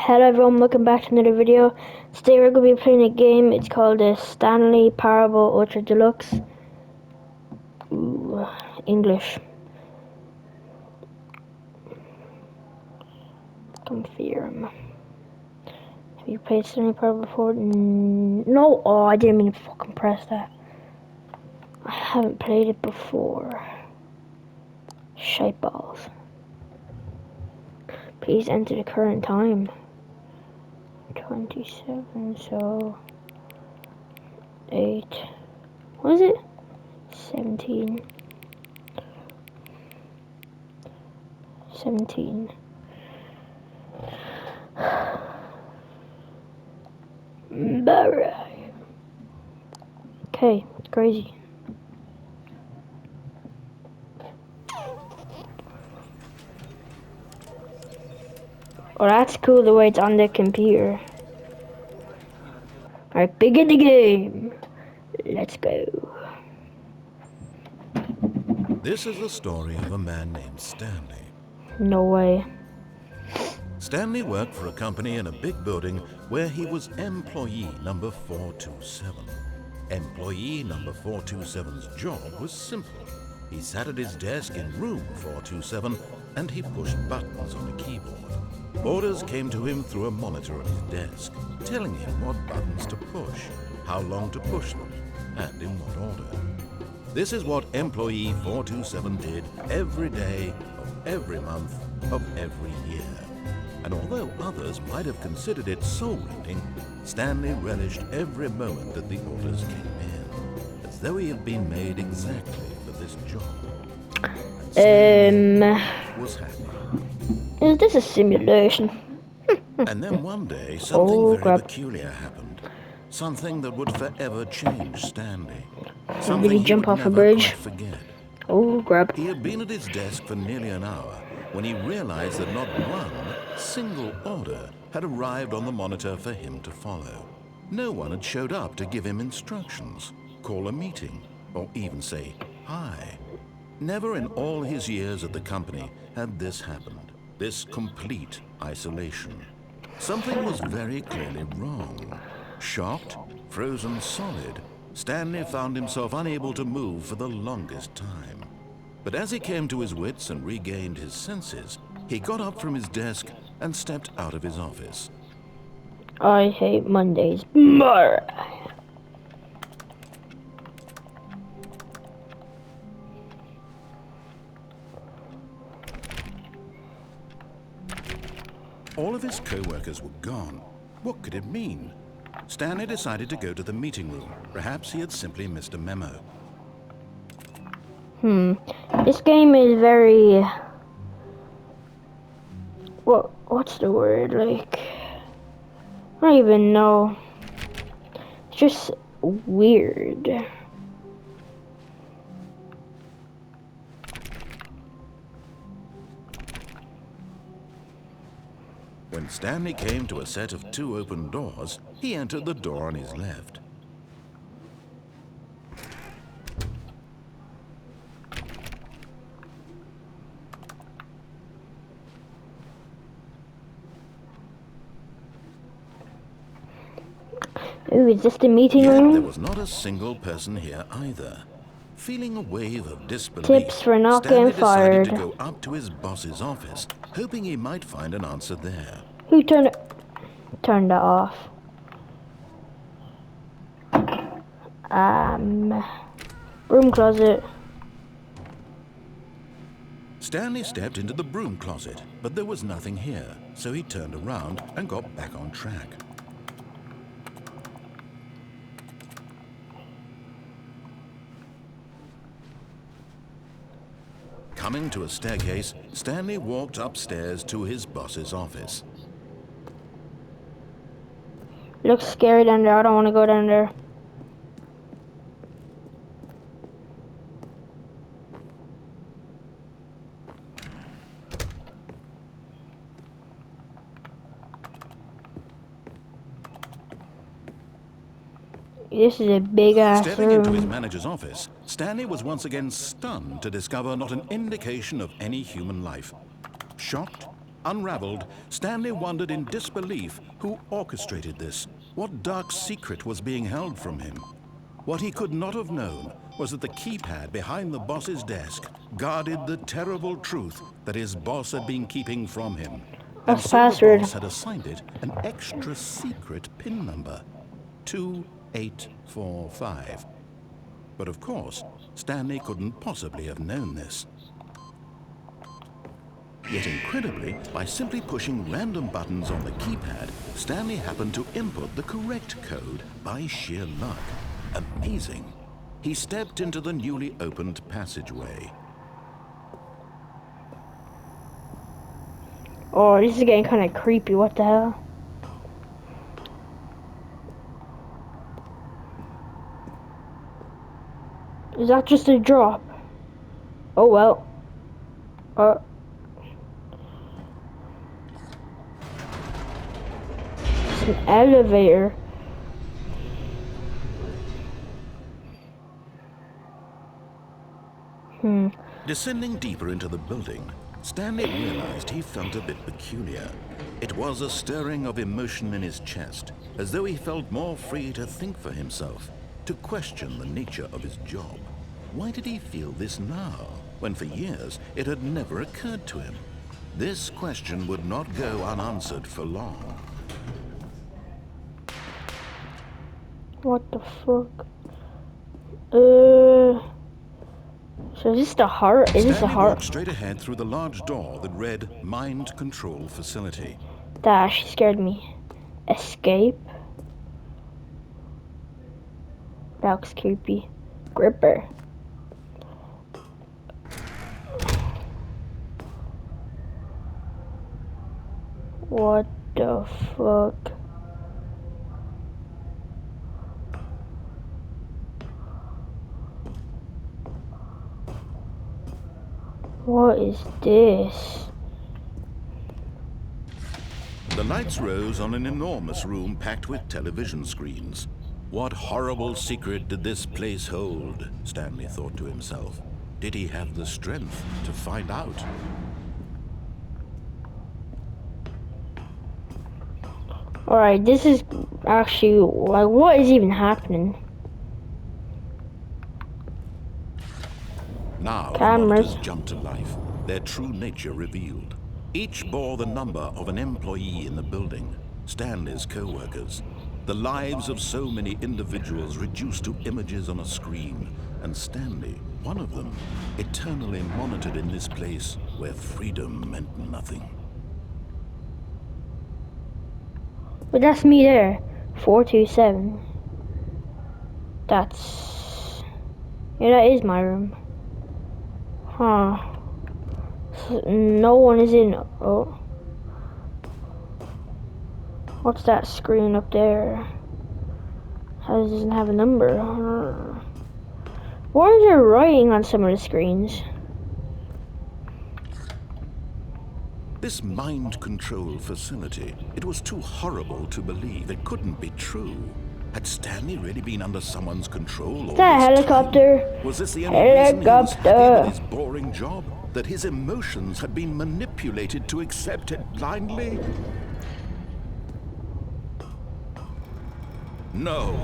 Hello everyone, welcome back to another video. Today we're going to be playing a game. It's called the Stanley Parable Ultra Deluxe. Ooh, English. Confirm. Have you played Stanley Parable before? No. Oh, I didn't mean to fucking press that. I haven't played it before. Shite balls. Please enter the current time. 27, so 8. What is it? 17. 17. Okay, it's crazy. Oh, that's cool the way it's on the computer. Alright, begin the game. Let's go. This is the story of a man named Stanley. No way. Stanley worked for a company in a big building where he was employee number 427. Employee number 427's job was simple. He sat at his desk in room 427 and he pushed buttons on a keyboard. Orders came to him through a monitor on his desk, telling him what buttons to push, how long to push them, and in what order. This is what employee 427 did every day of every month of every year. And although others might have considered it soul-rending, Stanley relished every moment that the orders came in, as though he had been made exactly for this job. And Stanley was happy. Is this a simulation? And then one day, something very peculiar happened. Something that would forever change Stanley. Did he jump off a bridge? Forget. Oh, grab. He had been at his desk for nearly an hour when he realized that not one single order had arrived on the monitor for him to follow. No one had showed up to give him instructions, call a meeting, or even say hi. Never in all his years at the company had this happened. This complete isolation. Something was very clearly wrong. Shocked, frozen solid, Stanley found himself unable to move for the longest time. But as he came to his wits and regained his senses, he got up from his desk and stepped out of his office. I hate Mondays. All of his co-workers were gone. What could it mean? Stanley decided to go to the meeting room. Perhaps he had simply missed a memo. This game is very... What's the word? Like... I don't even know. It's just weird. When Stanley came to a set of 2 open doors, he entered the door on his left. Ooh, is this the meeting room? There was not a single person here either. Feeling a wave of disbelief, Tips for not getting fired. Stanley decided to go up to his boss's office, hoping he might find an answer there. Who turned that off? Broom closet. Stanley stepped into the broom closet, but there was nothing here, so he turned around and got back on track. Coming to a staircase, Stanley walked upstairs to his boss's office. Looks scary down there. I don't want to go down there. This is a big ass room. Stepping into his manager's office, Stanley was once again stunned to discover not an indication of any human life. Shocked, Unraveled, Stanley wondered in disbelief who orchestrated this, what dark secret was being held from him. What he could not have known was that the keypad behind the boss's desk guarded the terrible truth that his boss had been keeping from him. And That's so the password. boss had assigned it an extra secret PIN number, 2845. But of course, Stanley couldn't possibly have known this. Yet incredibly, by simply pushing random buttons on the keypad, Stanley happened to input the correct code by sheer luck. Amazing. He stepped into the newly opened passageway. Oh, this is getting kind of creepy. What the hell? Is that just a drop? Oh well. It's an elevator. Descending deeper into the building, Stanley realized he felt a bit peculiar. It was a stirring of emotion in his chest, as though he felt more free to think for himself, to question the nature of his job. Why did he feel this now, when for years it had never occurred to him? This question would not go unanswered for long. What the fuck? So is this the heart? Is this the Stanley heart? walked straight ahead through the large door that read Mind Control Facility. That actually scared me. Escape. That looks creepy. Gripper. What the fuck? What is this? The lights rose on an enormous room packed with television screens. What horrible secret did this place hold? Stanley thought to himself. Did he have the strength to find out? Alright, this is actually, like, what is even happening? Now the Cameras. monitors jumped to life, their true nature revealed. Each bore the number of an employee in the building, Stanley's co-workers. The lives of so many individuals reduced to images on a screen, and Stanley, one of them, eternally monitored in this place where freedom meant nothing. But that's me there. 427. That's... Yeah, that is my room. Huh. So no one is in... Oh. What's that screen up there? How doesn't have a number? Why is there writing on some of the screens? This mind control facility, it was too horrible to believe. It couldn't be true. Had Stanley really been under someone's control all That this helicopter. time? Was this the only reason he was happy Helicopter. with his boring job? That his emotions had been manipulated to accept it blindly? No.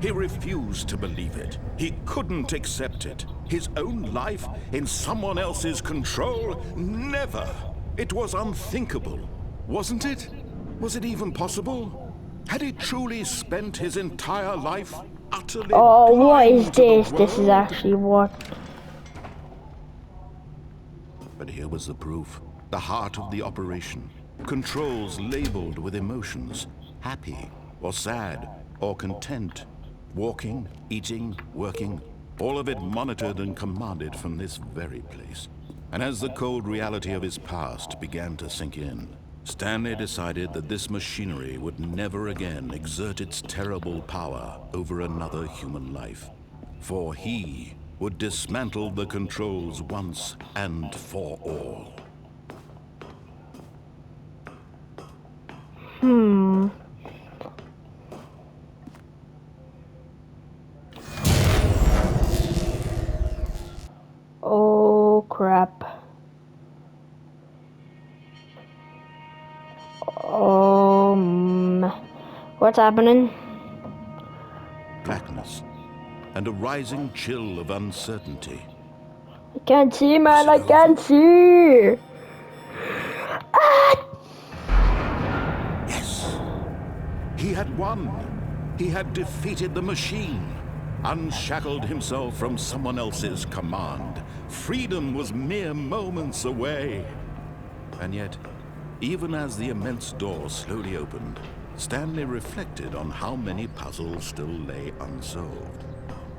He refused to believe it. He couldn't accept it. His own life in someone else's control? Never. It was unthinkable, wasn't it? Was it even possible? Had he truly spent his entire life utterly Oh, what blind is to the this? This is world? actually what... But here was the proof. The heart of the operation. Controls labeled with emotions. Happy, or sad, or content. Walking, eating, working. All of it monitored and commanded from this very place. And as the cold reality of his past began to sink in, Stanley decided that this machinery would never again exert its terrible power over another human life. For he would dismantle the controls once and for all. Oh, crap. What's happening? Blackness and a rising chill of uncertainty. I can't see, man. Was I it can't over? see. Yes! He had won! He had defeated the machine, unshackled himself from someone else's command. Freedom was mere moments away. And yet, even as the immense door slowly opened, Stanley reflected on how many puzzles still lay unsolved.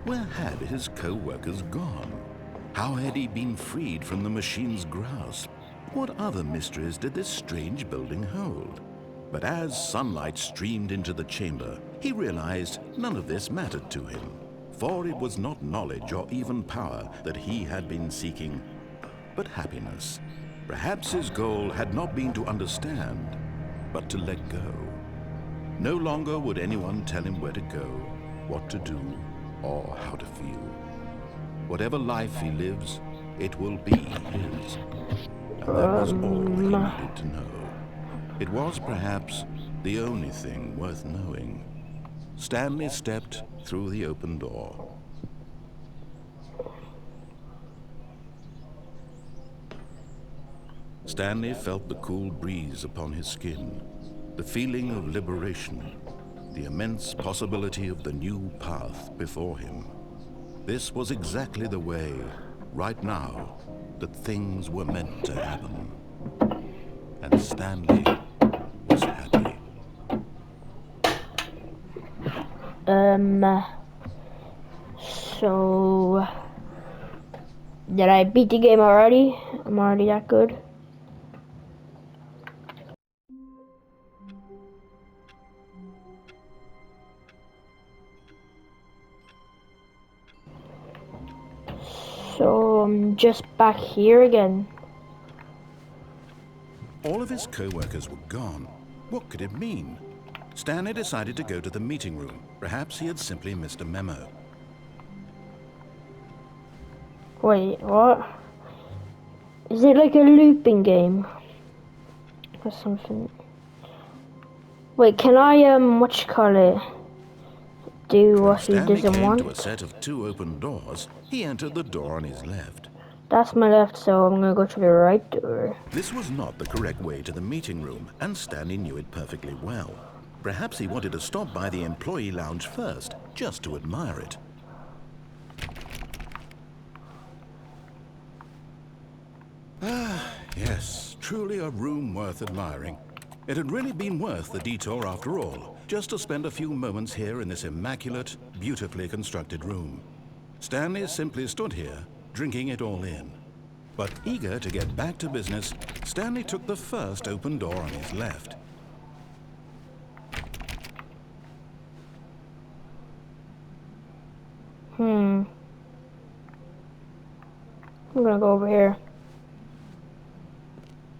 Where had his co-workers gone? How had he been freed from the machine's grasp? What other mysteries did this strange building hold? But as sunlight streamed into the chamber, he realized none of this mattered to him. For it was not knowledge or even power that he had been seeking, but happiness. Perhaps his goal had not been to understand, but to let go. No longer would anyone tell him where to go, what to do, or how to feel. Whatever life he lives, it will be his. And that was all he needed to know. It was perhaps the only thing worth knowing. Stanley stepped through the open door. Stanley felt the cool breeze upon his skin, the feeling of liberation, the immense possibility of the new path before him. This was exactly the way, right now, that things were meant to happen. And Stanley was happy. So did I beat the game already? I'm already that good. So I'm just back here again. All of his co-workers were gone. What could it mean? Stanley decided to go to the meeting room. Perhaps he had simply missed a memo. Wait, what? Is it like a looping game? Or something? Wait, can I, what you call it? Do When what he Stanley doesn't came to a want? set of 2 open doors, he entered the door on his left. That's my left, so I'm gonna go to the right door. This was not the correct way to the meeting room, and Stanley knew it perfectly well. Perhaps he wanted to stop by the employee lounge first, just to admire it. Ah, yes, truly a room worth admiring. It had really been worth the detour after all, just to spend a few moments here in this immaculate, beautifully constructed room. Stanley simply stood here, drinking it all in. But eager to get back to business, Stanley took the first open door on his left. I'm gonna go over here.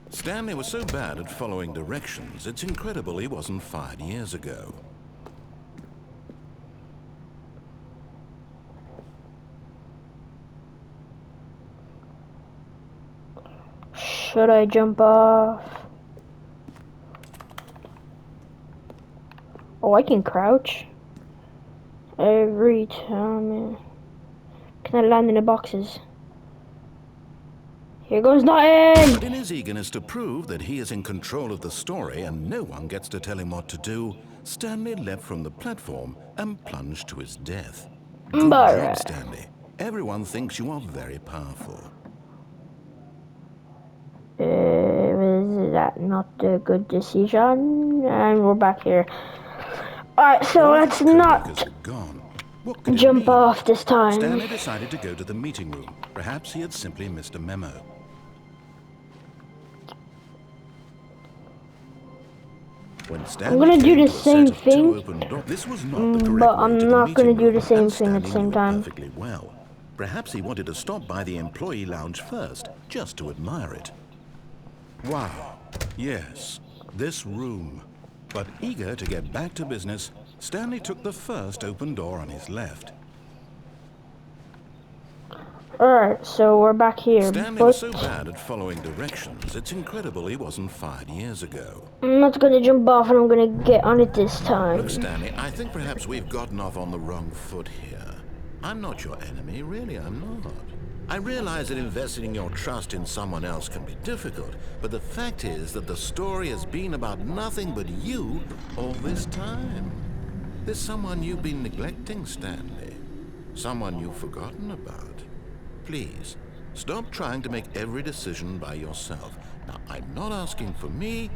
Stanley was so bad at following directions, it's incredible he wasn't fired years ago. Should I jump off? Oh, I can crouch. Every time. Can I land in the boxes? Here goes nothing! But in his eagerness to prove that he is in control of the story and no one gets to tell him what to do, Stanley leapt from the platform and plunged to his death. Good job, Stanley. Everyone thinks you are very powerful. Is that not a good decision? And we're back here. Alright, so let's not jump off this time. Stanley decided to go to the meeting room. Perhaps he had simply missed a memo. I'm gonna do the same thing, but I'm not gonna do the same thing at the same time. Well. Perhaps he wanted to stop by the employee lounge first, just to admire it. Wow, yes, this room. But eager to get back to business, Stanley took the first open door on his left. Alright, so we're back here, Stanley but was so bad at following directions, it's incredible he wasn't fired years ago. I'm not gonna jump off and I'm gonna get on it this time. Look, Stanley, I think perhaps we've gotten off on the wrong foot here. I'm not your enemy, really, I'm not. I realize that investing your trust in someone else can be difficult, but the fact is that the story has been about nothing but you all this time. There's someone you've been neglecting, Stanley. Someone you've forgotten about. Please, stop trying to make every decision by yourself. Now, I'm not asking for me,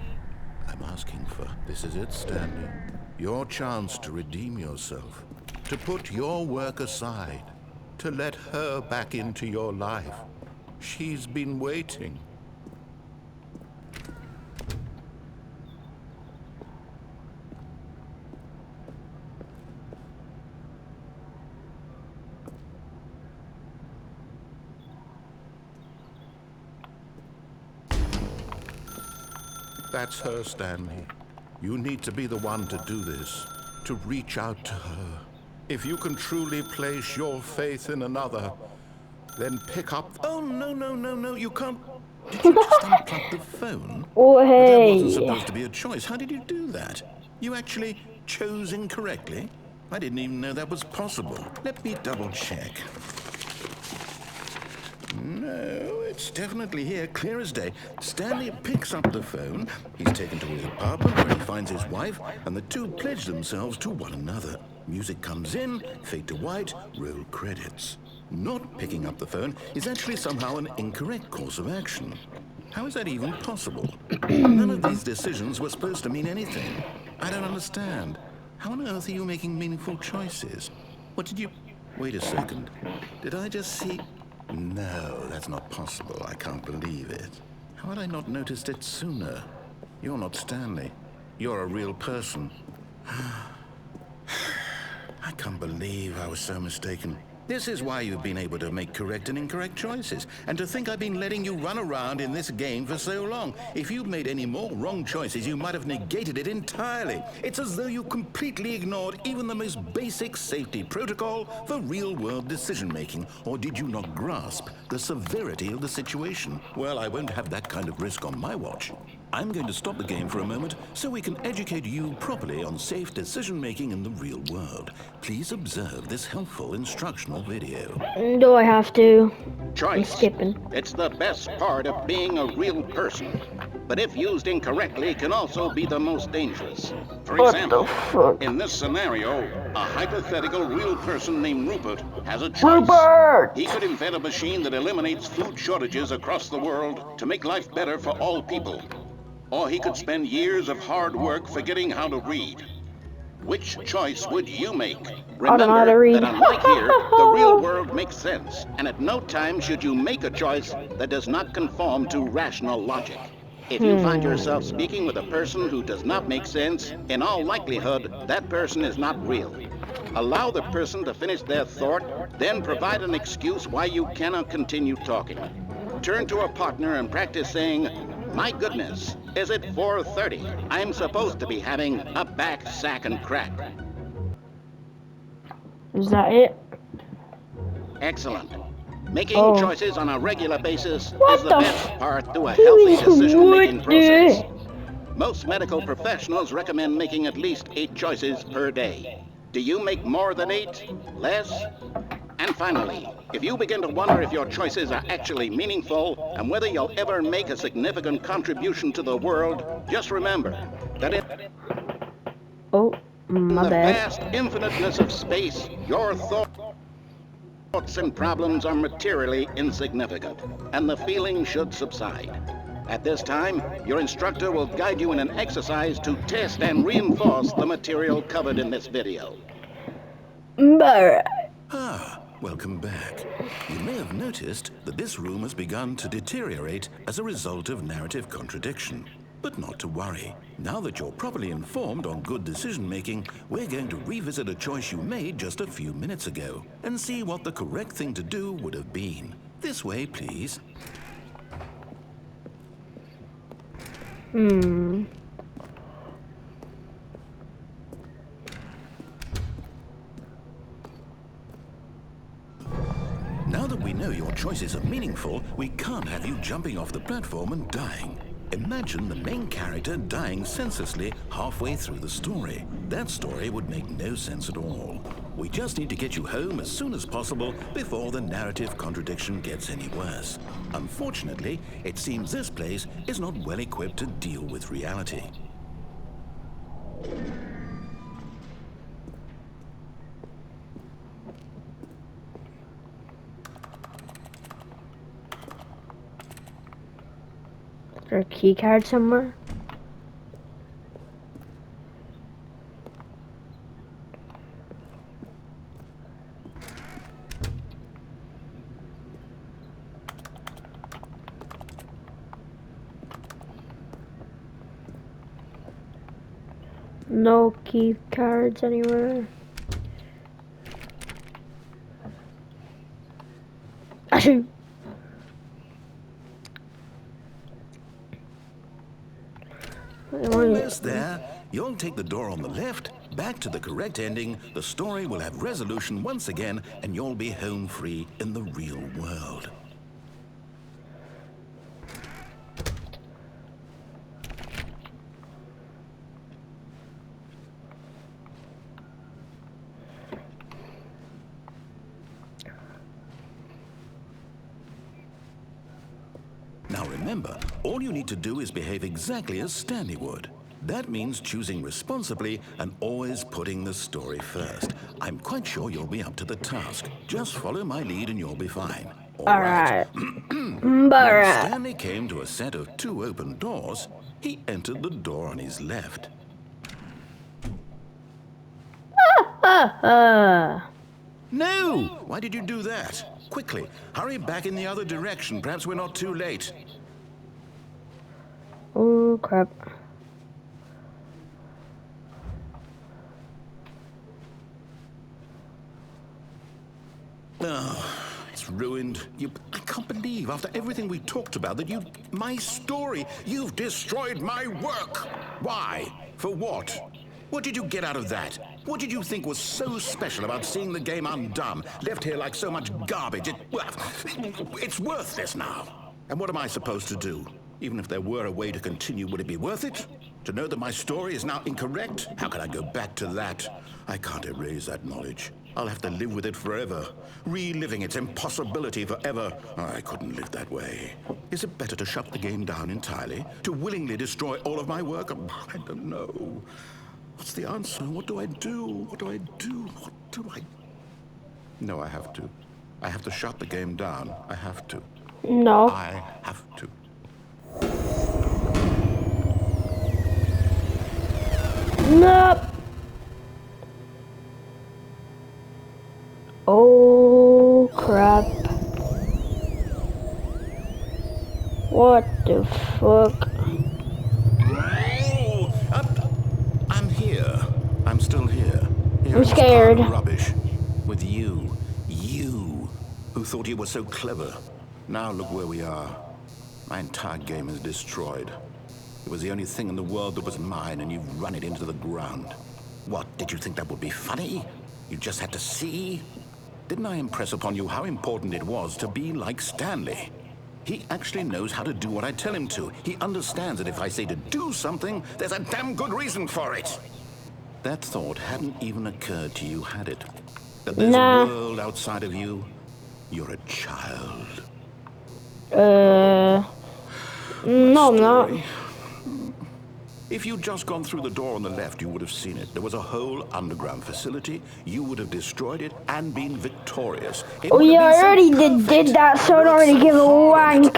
I'm asking for, this is it, Stanley. Your chance to redeem yourself, to put your work aside, to let her back into your life. She's been waiting. That's her, Stanley. You need to be the one to do this, to reach out to her. If you can truly place your faith in another, then pick up... Oh, no, you can't... Did you just unplug the phone? Oh, But that wasn't hey. supposed to be a choice. How did you do that? You actually chose incorrectly? I didn't even know that was possible. Let me double check. No, it's definitely here, clear as day. Stanley picks up the phone. He's taken to his apartment where he finds his wife, and the two pledge themselves to one another. Music comes in, fade to white, roll credits. Not picking up the phone is actually somehow an incorrect course of action. How is that even possible? None of these decisions were supposed to mean anything. I don't understand. How on earth are you making meaningful choices? What did you... Wait a second. Did I just see... No, that's not possible. I can't believe it. How had I not noticed it sooner? You're not Stanley. You're a real person. I can't believe I was so mistaken. This is why you've been able to make correct and incorrect choices. And to think I've been letting you run around in this game for so long. If you'd made any more wrong choices, you might have negated it entirely. It's as though you completely ignored even the most basic safety protocol for real-world decision-making. Or did you not grasp the severity of the situation? Well, I won't have that kind of risk on my watch. I'm going to stop the game for a moment so we can educate you properly on safe decision-making in the real world. Please observe this helpful instructional video. Do I have to? I'm Choice. skipping. It's the best part of being a real person. But if used incorrectly, can also be the most dangerous. For What example, the fuck? in this scenario, a hypothetical real person named Rupert has a choice. Rupert! He could invent a machine that eliminates food shortages across the world to make life better for all people. Or he could spend years of hard work forgetting how to read. Which choice would you make? I don't know how to read. That unlike here, the real world makes sense, and at no time should you make a choice that does not conform to rational logic. If you find yourself speaking with a person who does not make sense, in all likelihood, that person is not real. Allow the person to finish their thought, then provide an excuse why you cannot continue talking. Turn to a partner and practice saying, "My goodness, is it 4:30? I'm supposed to be having a back, sack, and crack." Is that it? Excellent. Making Oh. choices on a regular basis What is the the best part to a healthy f- decision-making what process. the- Most medical professionals recommend making at least 8 choices per day. Do you make more than 8? Less? And finally, if you begin to wonder if your choices are actually meaningful and whether you'll ever make a significant contribution to the world, just remember that in Oh, my the bad. vast infiniteness of space, your thoughts and problems are materially insignificant, and the feeling should subside. At this time, your instructor will guide you in an exercise to test and reinforce the material covered in this video. Alright. Ah, welcome back. You may have noticed that this room has begun to deteriorate as a result of narrative contradiction. But not to worry. Now that you're properly informed on good decision-making, we're going to revisit a choice you made just a few minutes ago and see what the correct thing to do would have been. This way, please. Now that we know know your choices are meaningful, we can't have you jumping off the platform and dying. Imagine the main character dying senselessly halfway through the story. That story would make no sense at all. We just need to get you home as soon as possible before the narrative contradiction gets any worse. Unfortunately, it seems this place is not well equipped to deal with reality. Is there a key card somewhere? No key cards anywhere. Achoo! Almost there. You'll take the door on the left, back to the correct ending, the story will have resolution once again, and you'll be home free in the real world. Now remember, all you need to do is behave exactly as Stanley would. That means choosing responsibly and always putting the story first. I'm quite sure you'll be up to the task. Just follow my lead and you'll be fine. All right. When Stanley came to a set of 2 open doors, he entered the door on his left. No! Why did you do that? Quickly, hurry back in the other direction. Perhaps we're not too late. Oh, crap. Oh, it's ruined. I can't believe, after everything we talked about, that my story, you've destroyed my work. Why? For what? What did you get out of that? What did you think was so special about seeing the game undone, left here like so much garbage? It's worthless now. And what am I supposed to do? Even if there were a way to continue, would it be worth it? To know that my story is now incorrect? How can I go back to that? I can't erase that knowledge. I'll have to live with it forever, reliving its impossibility forever. I couldn't live that way. Is it better to shut the game down entirely? To willingly destroy all of my work? I don't know. What's the answer? What do I do? What do I do? What do I... No, I have to. I have to shut the game down. I have to. No. I have to. Nope. Oh, crap. What the fuck? I'm here. I'm still here. I'm scared. Rubbish. With you. You, who thought you were so clever. Now look where we are. My entire game is destroyed. It was the only thing in the world that was mine, and you've run it into the ground. What, did you think that would be funny? You just had to see? Didn't I impress upon you how important it was to be like Stanley? He actually knows how to do what I tell him to. He understands that if I say to do something, there's a damn good reason for it. That thought hadn't even occurred to you, had it? That there's a world outside of you? You're a child. No, I'm not. If you'd just gone through the door on the left, you would have seen it. There was a whole underground facility. You would have destroyed it and been victorious. Oh yeah, I already did that, so I don't really give a wank.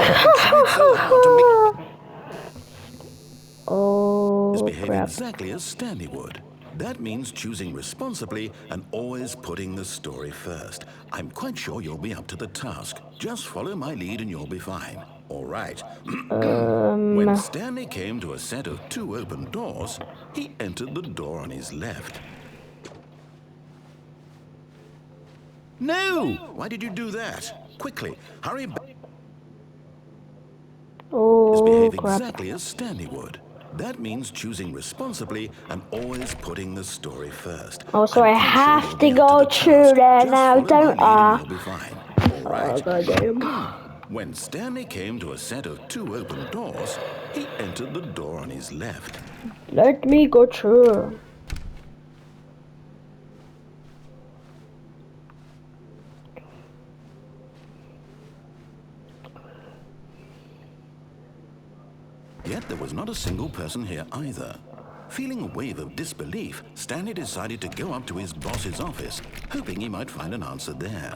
Oh, behave crap. exactly as Stanley would. That means choosing responsibly and always putting the story first. I'm quite sure you'll be up to the task. Just follow my lead and you'll be fine. All right. When Stanley came to a set of 2 open doors, he entered the door on his left. No! Why did you do that? Quickly, hurry back. Oh, Behave crap. exactly as Stanley would. That means choosing responsibly and always putting the story first. Oh, so I have to go through that now, don't I? right. goddamn. When Stanley came to a set of 2 open doors, he entered the door on his left. Let me go through. Yet there was not a single person here either. Feeling a wave of disbelief, Stanley decided to go up to his boss's office, hoping he might find an answer there.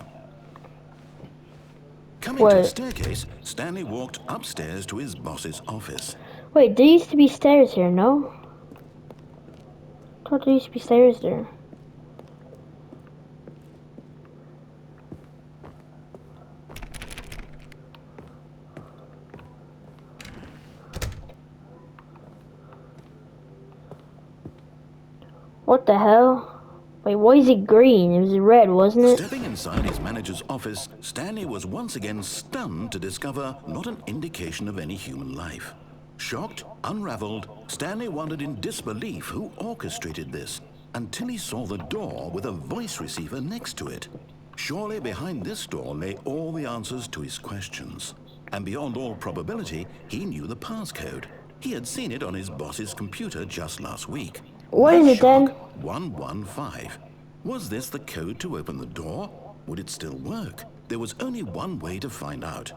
Coming to the staircase, Stanley walked upstairs to his boss's office. Wait, there used to be stairs here, no? I thought there used to be stairs there. What the hell? Wait, why is it green? It was red, wasn't it? Stepping inside his manager's office, Stanley was once again stunned to discover not an indication of any human life. Shocked, unraveled, Stanley wondered in disbelief who orchestrated this, until he saw the door with a voice receiver next to it. Surely behind this door lay all the answers to his questions. And beyond all probability, he knew the passcode. He had seen it on his boss's computer just last week. What is it then? 115. Was this the code to open the door? Would it still work? There was only one way to find out.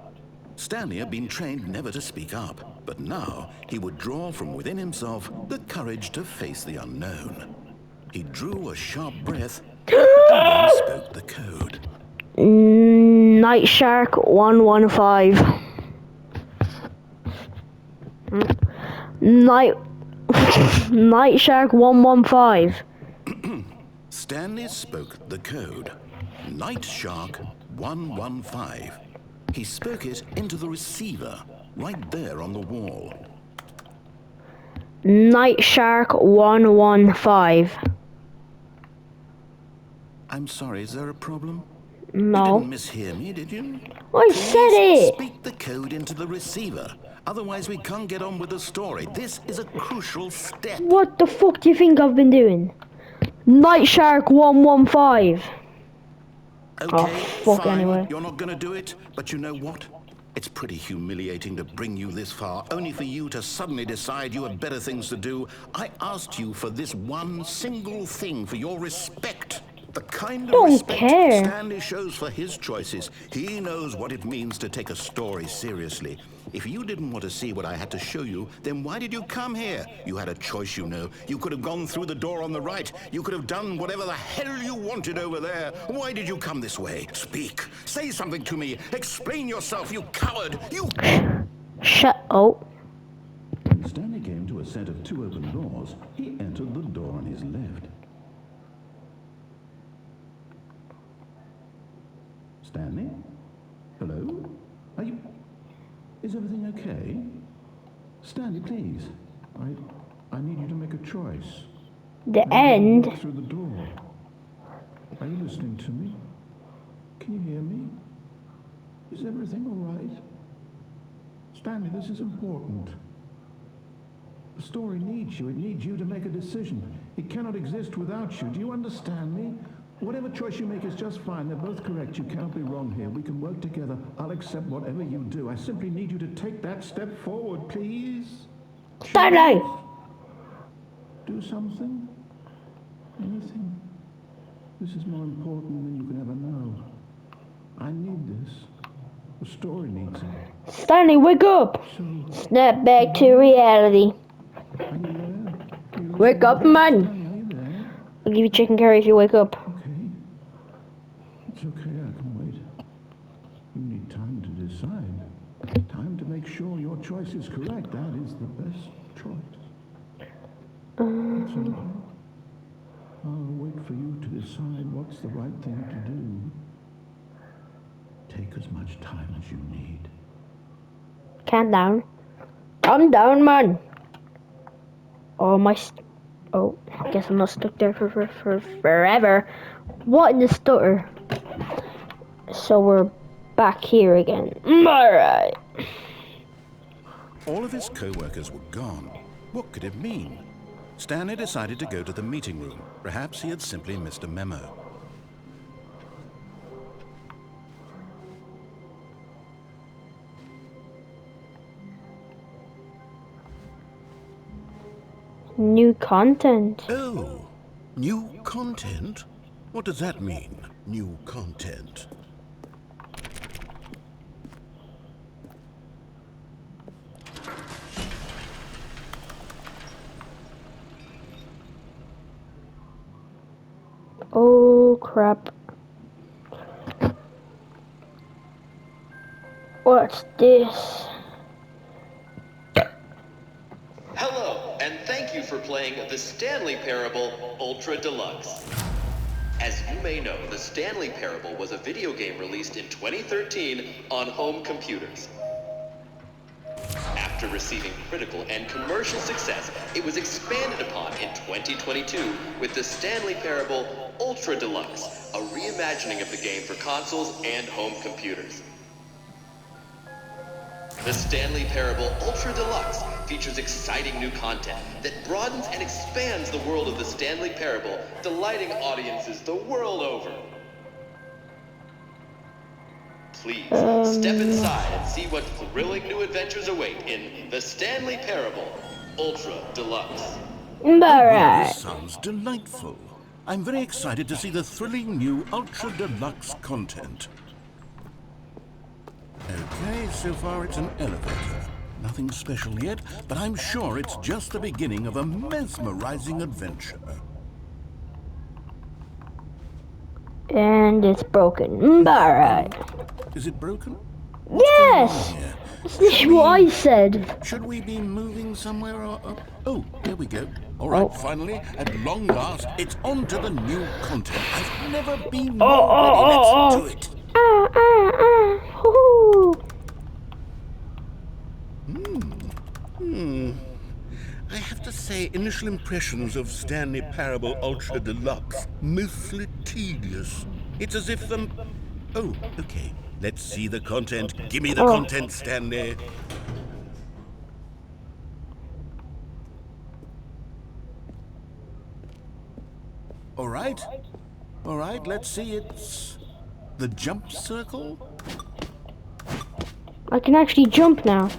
Stanley had been trained never to speak up, but now he would draw from within himself the courage to face the unknown. He drew a sharp breath and then spoke the code. Night Shark 115. Night Shark 115. Stanley spoke the code. Night Shark 115. He spoke it into the receiver, right there on the wall. Night Shark 115. I'm sorry, is there a problem? No. You didn't mishear me, did you? I said it! Speak the code into the receiver. Otherwise, we can't get on with the story. This is a crucial step. What the fuck do you think I've been doing? Night Shark 115. Okay, Oh, fuck, fine. anyway. You're not gonna do it, but you know what? It's pretty humiliating to bring you this far, only for you to suddenly decide you have better things to do. I asked you for this one single thing, for your respect. The kind of Don't respect care. Stanley shows for his choices. He knows what it means to take a story seriously. If you didn't want to see what I had to show you, then why did you come here? You had a choice, you know. You could have gone through the door on the right. You could have done whatever the hell you wanted over there. Why did you come this way? Speak. Say something to me. Explain yourself, you coward. You... Shut up. When Stanley came to a set of 2 open doors, he entered the door on his left. Stanley? Hello? Are you... Is everything okay? Stanley, please. I need you to make a choice. The end. Walk through the door. Are you listening to me? Can you hear me? Is everything all right? Stanley, this is important. The story needs you. It needs you to make a decision. It cannot exist without you. Do you understand me? Whatever choice you make is just fine. They're both correct. You cannot be wrong here. We can work together. I'll accept whatever you do. I simply need you to take that step forward, please. Stanley! Do something? Anything? This is more important than you can ever know. I need this. The story needs it. Stanley, wake up! So, Snap back to reality. are you there? Wake up, man! Stanley, are you there? I'll give you chicken curry if you wake up. Okay. It's okay, I can wait. You need time to decide. Time to make sure your choice is correct. That is the best choice. It's okay. I'll wait for you to decide what's the right thing to do. Take as much time as you need. Calm down. Calm down, man. Oh, oh, I guess I'm not stuck there for forever. What in the stutter? So we're back here again. Alright. All of his co-workers were gone. What could it mean? Stanley decided to go to the meeting room. Perhaps he had simply missed a memo. New content. Oh, new content? What does that mean, new content? Oh crap. What's this? Hello, and thank you for playing The Stanley Parable Ultra Deluxe. As you may know, The Stanley Parable was a video game released in 2013 on home computers. After receiving critical and commercial success, it was expanded upon in 2022 with The Stanley Parable Ultra Deluxe, a reimagining of the game for consoles and home computers. The Stanley Parable Ultra Deluxe features exciting new content that broadens and expands the world of the Stanley Parable, delighting audiences the world over. Please, step inside and see what thrilling new adventures await in The Stanley Parable Ultra Deluxe. Well, Alright. this sounds delightful. I'm very excited to see the thrilling new Ultra Deluxe content. Okay, so far it's an elevator. Nothing special yet, but I'm sure it's just the beginning of a mesmerizing adventure. And it's broken. Alright. Is it broken? Yes! Here? This is what I said. Should we be moving somewhere or up? Oh, there we go. All right, finally, at long last, it's on to the new content. I've never been more ready. Let's do it. Woohoo! I have to say, initial impressions of Stanley Parable Ultra Deluxe, mostly tedious. It's as if the... Oh, okay. Let's see the content. Give me the content, Stanley. All right, let's see. It's the jump circle. I can actually jump now.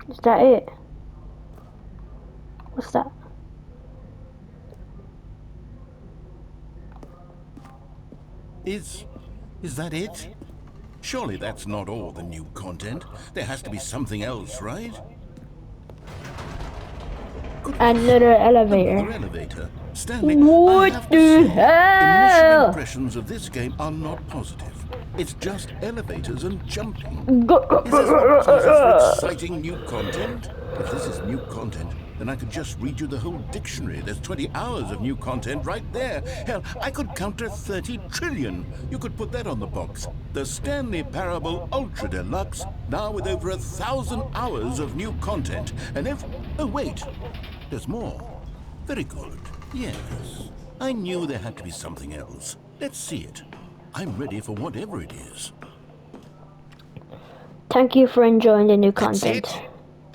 Is that it? What's that? Is that it? Surely that's not all the new content. There has to be something else, right? Another elevator. Another elevator. Stanley, I What have to the say, hell? initial impressions of this game are not positive. It's just elevators and jumping. Is this what poses for exciting new content? If this is new content, then I could just read you the whole dictionary. There's 20 hours of new content right there. Hell, I could counter 30 trillion. You could put that on the box. The Stanley Parable Ultra Deluxe, now with over 1,000 hours of new content. And if... Oh, wait. There's more. Very good. Yes. I knew there had to be something else. Let's see it. I'm ready for whatever it is. Thank you for enjoying the new That's content. it?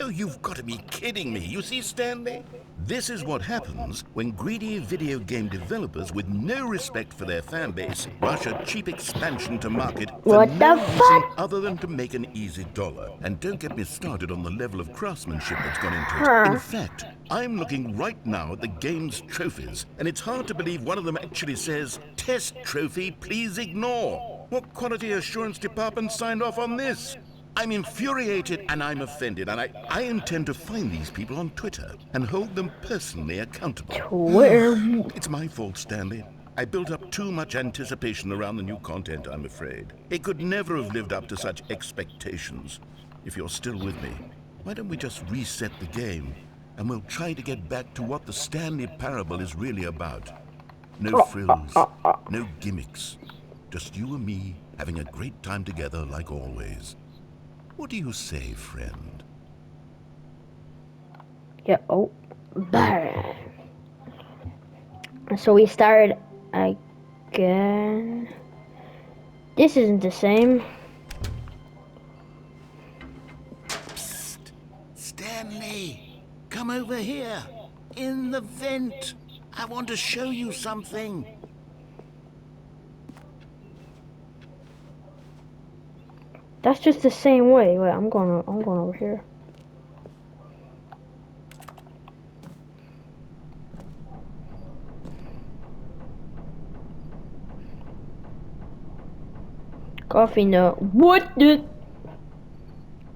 Oh, you've got to be kidding me. You see, Stanley? This is what happens when greedy video game developers with no respect for their fan base rush a cheap expansion to market for What no the reason fuck? other than to make an easy dollar. And don't get me started on the level of craftsmanship that's gone into it. In fact, I'm looking right now at the game's trophies, and it's hard to believe one of them actually says, "Test trophy, please ignore." What quality assurance department signed off on this? I'm infuriated and I'm offended, and I intend to find these people on Twitter and hold them personally accountable. Twitter. It's my fault, Stanley. I built up too much anticipation around the new content, I'm afraid. It could never have lived up to such expectations. If you're still with me, why don't we just reset the game, and we'll try to get back to what the Stanley Parable is really about. No frills, no gimmicks. Just you and me having a great time together like always. What do you say, friend? Yeah, oh. Bah. So we started again. This isn't the same. Psst. Stanley, come over here. In the vent. I want to show you something. That's just the same way. Wait, I'm going over here. Coffee no. What the?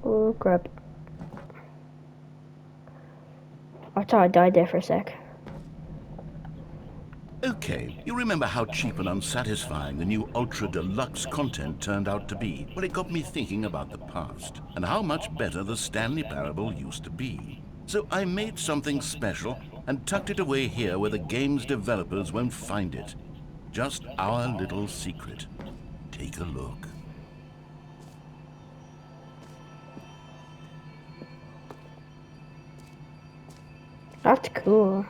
Oh crap. I thought I died there for a sec. Okay, you remember how cheap and unsatisfying the new Ultra Deluxe content turned out to be? Well, it got me thinking about the past and how much better the Stanley Parable used to be. So I made something special and tucked it away here where the game's developers won't find it. Just our little secret. Take a look. That's cool.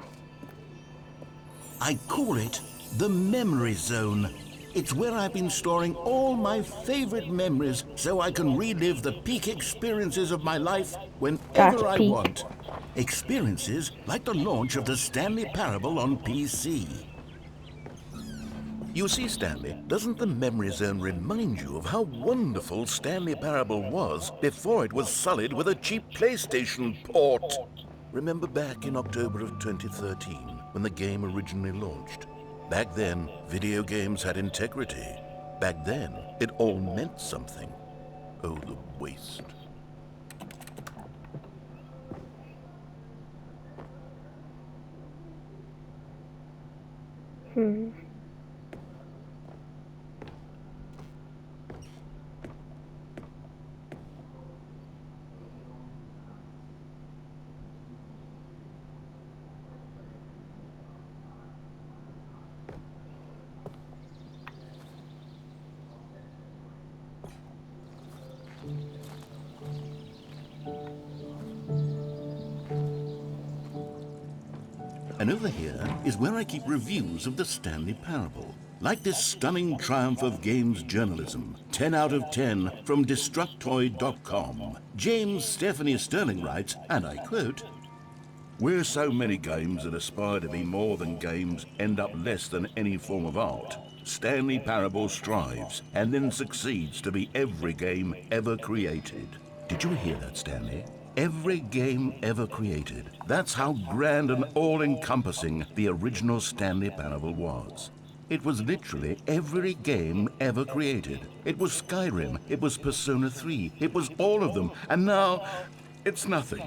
I call it the Memory Zone. It's where I've been storing all my favorite memories so I can relive the peak experiences of my life whenever I peak. want. Experiences like the launch of the Stanley Parable on PC. You see, Stanley, doesn't the Memory Zone remind you of how wonderful Stanley Parable was before it was sullied with a cheap PlayStation port? Remember back in October of 2013, when the game originally launched? Back then, video games had integrity. Back then, it all meant something. Oh, the waste. And over here is where I keep reviews of the Stanley Parable. Like this stunning triumph of games journalism, 10 out of 10 from Destructoid.com. James Stephanie Sterling writes, and I quote, "Where so many games that aspire to be more than games end up less than any form of art, Stanley Parable strives and then succeeds to be every game ever created." Did you hear that, Stanley? Every game ever created. That's how grand and all-encompassing the original Stanley Parable was. It was literally every game ever created. It was Skyrim, it was Persona 3, it was all of them, and now it's nothing.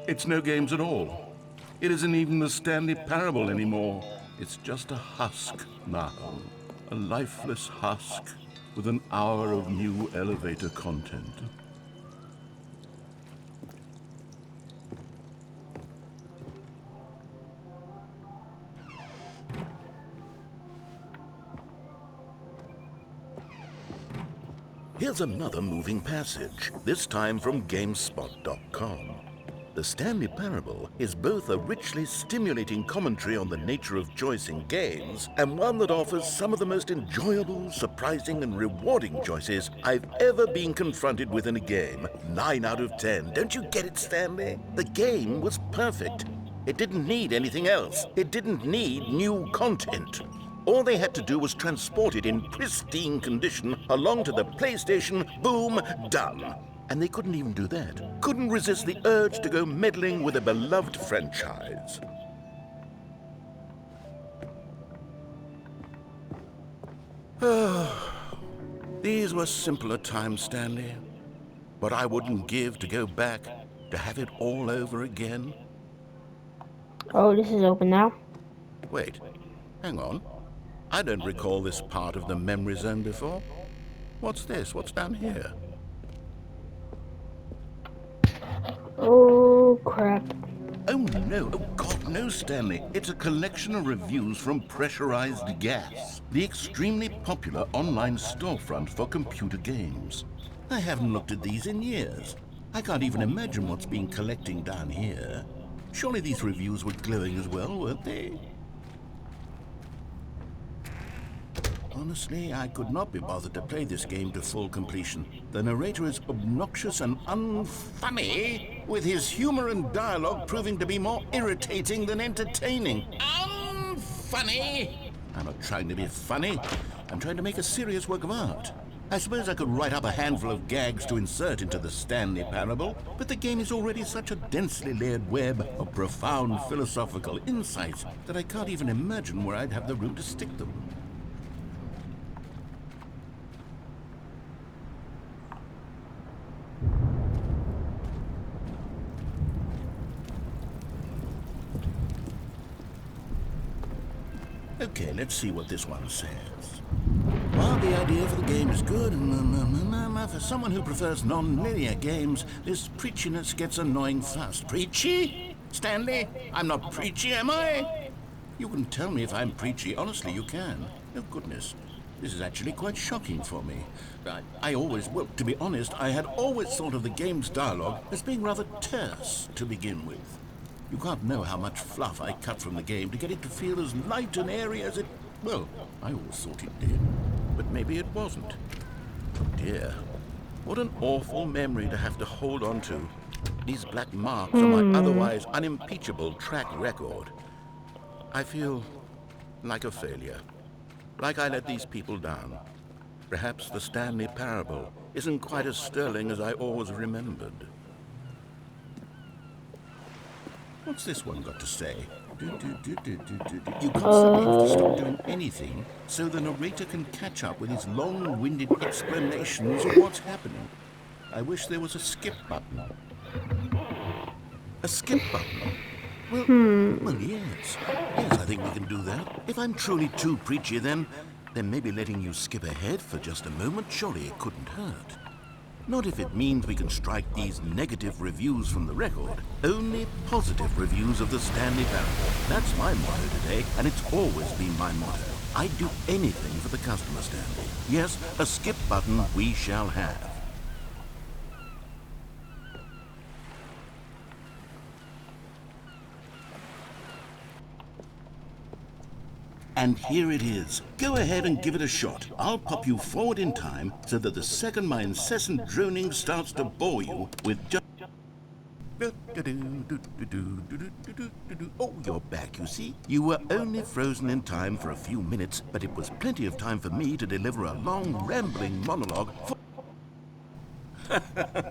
It's no games at all. It isn't even the Stanley Parable anymore. It's just a husk now. A lifeless husk with an hour of new elevator content. Here's another moving passage, this time from GameSpot.com. The Stanley Parable is both a richly stimulating commentary on the nature of choice in games and one that offers some of the most enjoyable, surprising, and rewarding choices I've ever been confronted with in a game. 9 out of 10. Don't you get it, Stanley? The game was perfect. It didn't need anything else. It didn't need new content. All they had to do was transport it in pristine condition along to the PlayStation, boom, done. And they couldn't even do that. Couldn't resist the urge to go meddling with a beloved franchise. These were simpler times, Stanley. But I wouldn't give to go back to have it all over again. Oh, this is open now. Wait, hang on. I don't recall this part of the Memory Zone before. What's this? What's down here? Oh, crap. Oh no, oh God, no, Stanley. It's a collection of reviews from Pressurized Gas, the extremely popular online storefront for computer games. I haven't looked at these in years. I can't even imagine what's been collecting down here. Surely these reviews were glowing as well, weren't they? Honestly, I could not be bothered to play this game to full completion. The narrator is obnoxious and unfunny, with his humor and dialogue proving to be more irritating than entertaining. Unfunny! I'm not trying to be funny. I'm trying to make a serious work of art. I suppose I could write up a handful of gags to insert into the Stanley Parable, but the game is already such a densely layered web of profound philosophical insights that I can't even imagine where I'd have the room to stick them. Okay, let's see what this one says. While the idea for the game is good, for someone who prefers non-linear games, this preachiness gets annoying fast. Preachy? Stanley? I'm not preachy, am I? You can tell me if I'm preachy. Honestly, you can. Oh, goodness. This is actually quite shocking for me. Well, to be honest, I had always thought of the game's dialogue as being rather terse to begin with. You can't know how much fluff I cut from the game to get it to feel as light and airy as it... Well, I always thought it did. But maybe it wasn't. Oh dear. What an awful memory to have to hold on to. These black marks on my otherwise unimpeachable track record. I feel like a failure. Like I let these people down. Perhaps the Stanley Parable isn't quite as sterling as I always remembered. What's this one got to say? You constantly have to stop doing anything so the narrator can catch up with his long-winded explanations of what's happening. I wish there was a skip button. A skip button? Well, yes. Yes, I think we can do that. If I'm truly too preachy, then maybe letting you skip ahead for just a moment, surely it couldn't hurt. Not if it means we can strike these negative reviews from the record. Only positive reviews of the Stanley Parable. That's my motto today, and it's always been my motto. I'd do anything for the customer, Stanley. Yes, a skip button we shall have. And here it is. Go ahead and give it a shot. I'll pop you forward in time so that the second my incessant droning starts to bore you with just... Oh, you're back, you see. You were only frozen in time for a few minutes, but it was plenty of time for me to deliver a long, rambling monologue for...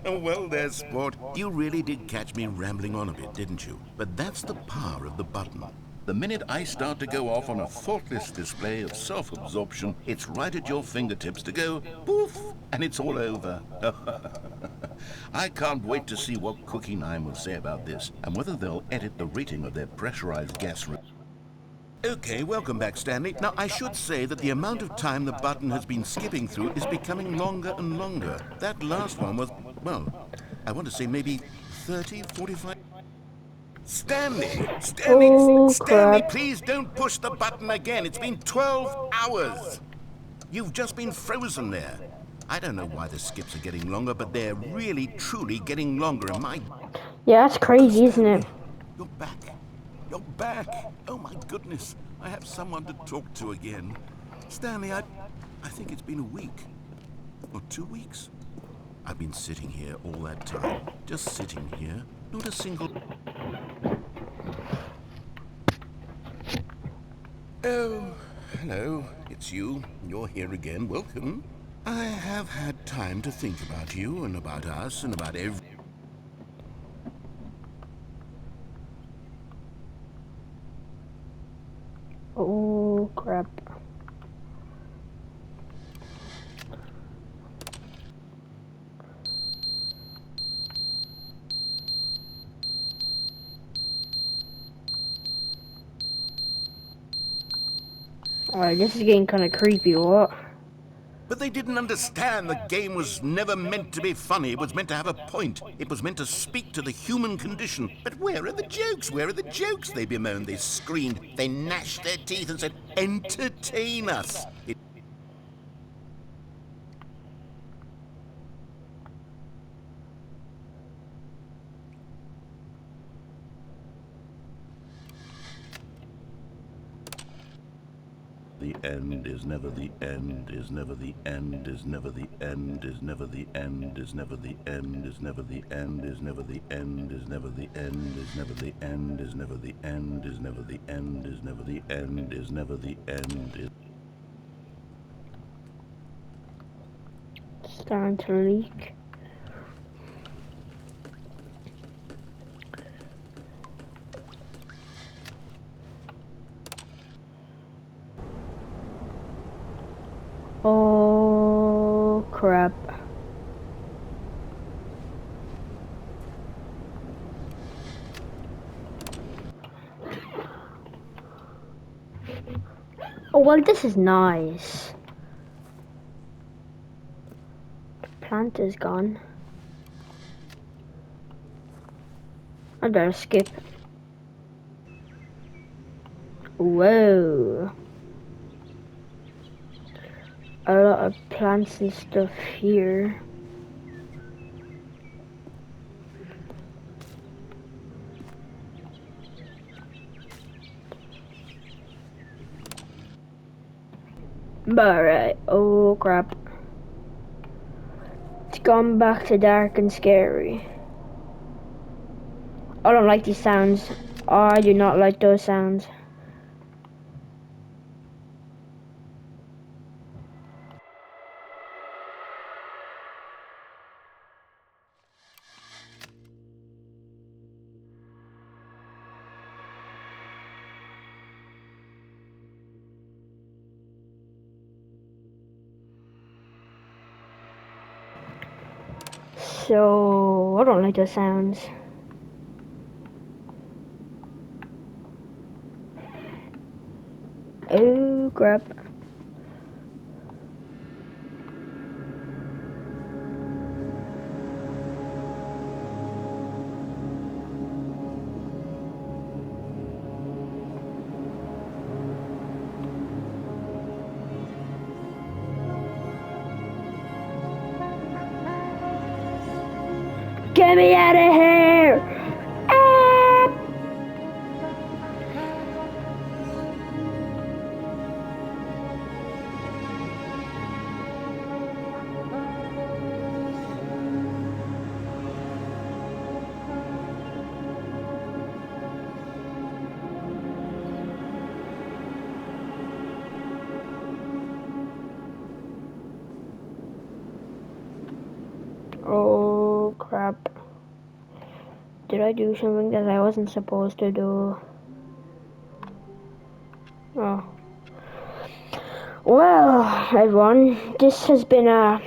Well there, sport. You really did catch me rambling on a bit, didn't you? But that's the power of the button. The minute I start to go off on a thoughtless display of self-absorption, it's right at your fingertips to go poof, and it's all over. I can't wait to see what Cookie 9 will say about this, and whether they'll edit the rating of their pressurized gas room. Okay, welcome back, Stanley. Now, I should say that the amount of time the button has been skipping through is becoming longer and longer. That last one was, well, I want to say maybe 30, 45... Stanley! Stanley! Oh, Stanley, crap. please don't push the button again. It's been 12 hours. You've just been frozen there. I don't know why the skips are getting longer, but they're really, truly getting longer. And my... Yeah, that's crazy, isn't it? You're back. You're back. Oh, my goodness. I have someone to talk to again. Stanley, I think it's been a week. Or 2 weeks. I've been sitting here all that time. Just sitting here. Not a single... Oh, hello. It's you. You're here again. Welcome. I have had time to think about you and about us and about every... Oh, crap. Alright, this is getting kind of creepy, what? But they didn't understand the game was never meant to be funny. It was meant to have a point. It was meant to speak to the human condition. But where are the jokes? Where are the jokes? They bemoaned, they screamed, they gnashed their teeth and said, entertain us. The end, is never the end, is never the end, is never the end, is never the end, is never the end, is never the end, is never the end, is never the end, is never the end, is never the end, is never the end, is never the end, is never the end. Starting to leak. Oh crap. Oh well, this is nice. Plant is gone. I better skip. Whoa. A lot of plants and stuff here. Alright, oh crap. It's gone back to dark and scary. I don't like these sounds. I do not like those sounds. So, I don't like those sounds. Oh crap. Get me out of here! Ah! Oh crap. Did I do something that I wasn't supposed to do? Oh. Well, everyone, this has been a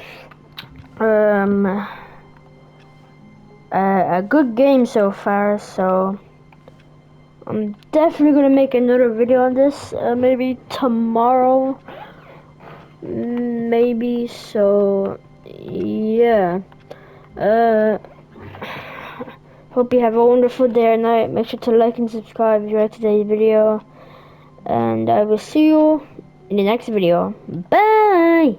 good game so far, so I'm definitely gonna make another video on this, maybe tomorrow, maybe, so yeah. Hope you have a wonderful day or night. Make sure to like and subscribe if you like today's video, and I will see you in the next video. Bye!